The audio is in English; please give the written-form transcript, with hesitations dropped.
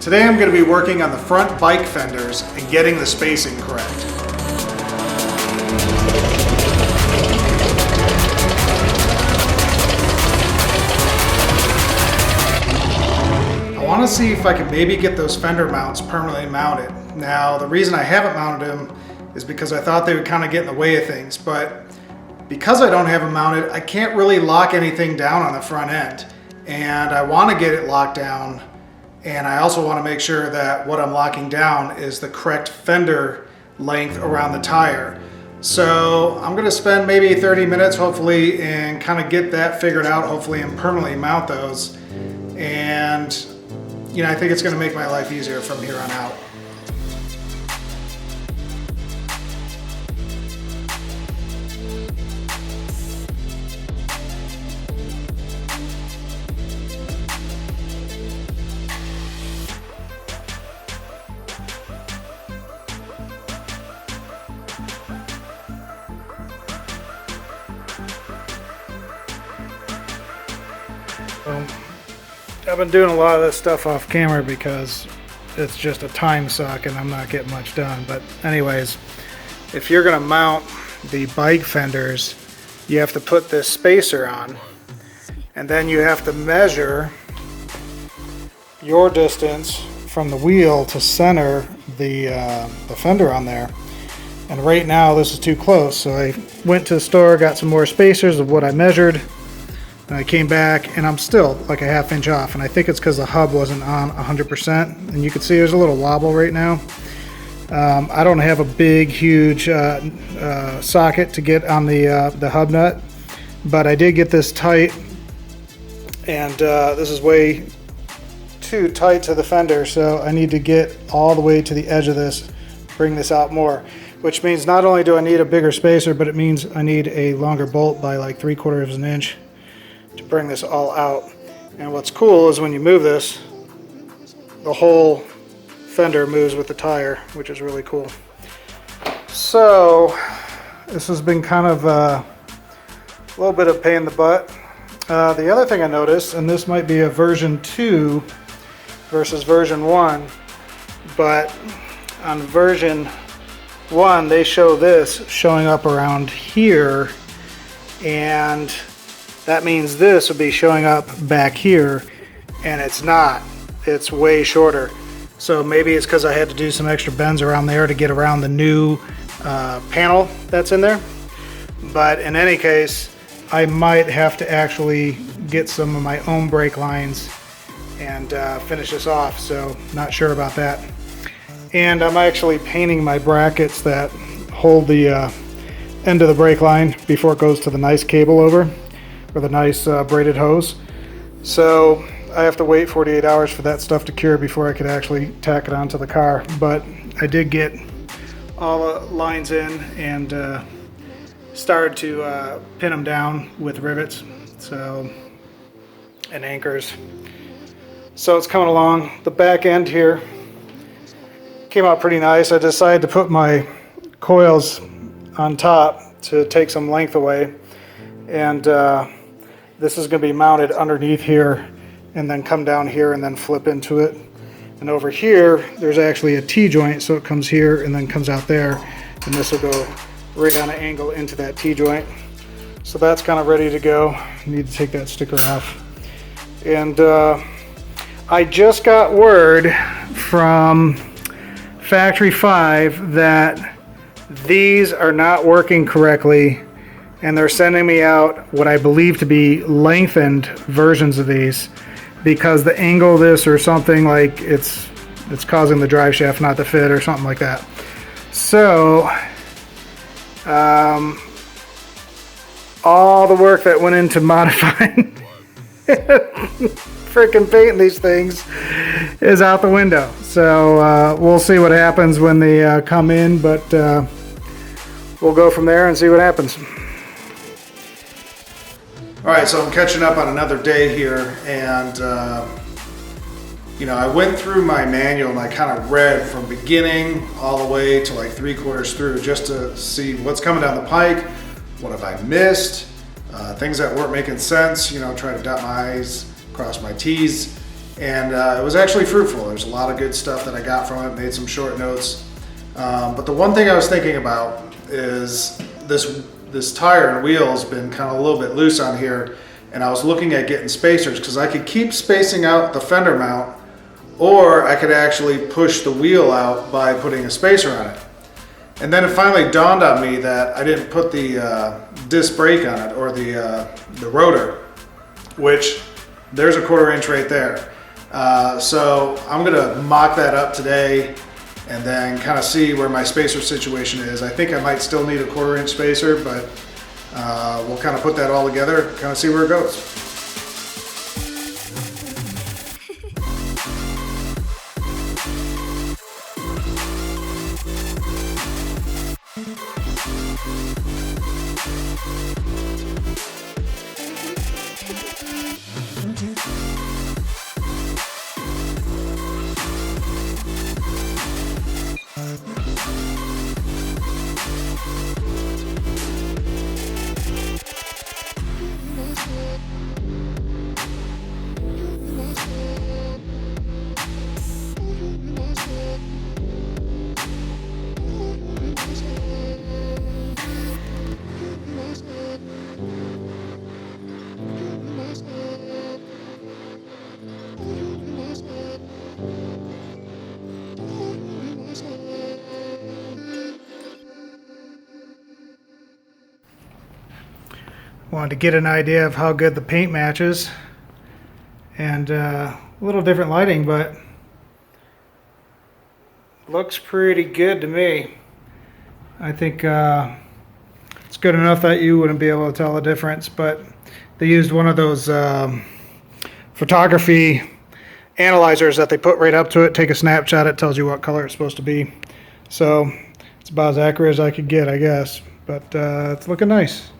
Today I'm going to be working on the front bike fenders and getting the spacing correct. I want to see if I can maybe get those fender mounts permanently mounted. Now the reason I haven't mounted them is because I thought they would kind of get in the way of things, but because I don't have them mounted, I can't really lock anything down on the front end. And I want to get it locked down, and I also want to make sure that what I'm locking down is the correct fender length around the tire. So I'm going to spend maybe 30 minutes hopefully and kind of get that figured out, hopefully, and permanently mount those. And you know, I think it's going to make my life easier from here on out. I've been doing a lot of this stuff off camera because it's just a time suck and I'm not getting much done. But anyways, if you're going to mount the bike fenders, you have to put this spacer on, and then you have to measure your distance from the wheel to center the fender on there. And right now this is too close, so I went to the store, got some more spacers of what I measured. And I came back and I'm still like a ½ inch off, and I think it's because the hub wasn't on 100%, and you can see there's a little wobble right now. I don't have a big huge socket to get on the hub nut, but I did get this tight, and this is way too tight to the fender, so I need to get all the way to the edge of this, bring this out more, which means not only do I need a bigger spacer, but it means I need a longer bolt by like 3/4 of an inch to bring this all out. And what's cool is when you move this, the whole fender moves with the tire, which is really cool. So this has been kind of a little bit of pain in the butt. The other thing I noticed, and this might be a version 2 versus version 1, but on version 1 they show this showing up around here, and that means this would be showing up back here, and it's not. It's way shorter. So maybe it's because I had to do some extra bends around there to get around the new panel that's in there. But in any case, I might have to actually get some of my own brake lines and finish this off. So not sure about that. And I'm actually painting my brackets that hold the end of the brake line before it goes to the nice cable over, with a nice braided hose. So I have to wait 48 hours for that stuff to cure before I could actually tack it onto the car. But I did get all the lines in and started to pin them down with rivets, so, and anchors. So it's coming along. The back end here came out pretty nice. I decided to put my coils on top to take some length away, and this is going to be mounted underneath here and then come down here and then flip into it. And over here there's actually a T-joint, so it comes here and then comes out there, and this will go right on an angle into that T-joint. So that's kind of ready to go. I need to take that sticker off. And I just got word from Factory 5 that these are not working correctly, and they're sending me out what I believe to be lengthened versions of these, because the angle of this or something, like it's causing the drive shaft not to fit or something like that. So all the work that went into modifying freaking painting these things is out the window. So we'll see what happens when they come in, but we'll go from there and see what happens. All right, so I'm catching up on another day here, and you know, I went through my manual and I kind of read from beginning all the way to like 3/4 through, just to see what's coming down the pike, what have I missed, things that weren't making sense, you know, try to dot my I's, cross my T's, And it was actually fruitful. There's a lot of good stuff that I got from it, made some short notes. But the one thing I was thinking about is this tire and wheel has been kind of a little bit loose on here, and I was looking at getting spacers because I could keep spacing out the fender mount, or I could actually push the wheel out by putting a spacer on it. And then it finally dawned on me that I didn't put the disc brake on it, or the rotor, which there's a 1/4 inch right there. So I'm gonna mock that up today and then kind of see where my spacer situation is. I think I might still need a 1/4 inch spacer, but we'll kind of put that all together, kind of see where it goes. Wanted to get an idea of how good the paint matches, and a little different lighting, but looks pretty good to me. I think it's good enough that you wouldn't be able to tell the difference, but they used one of those photography analyzers that they put right up to it. Take a snapshot, it tells you what color it's supposed to be. So it's about as accurate as I could get, I guess, but it's looking nice.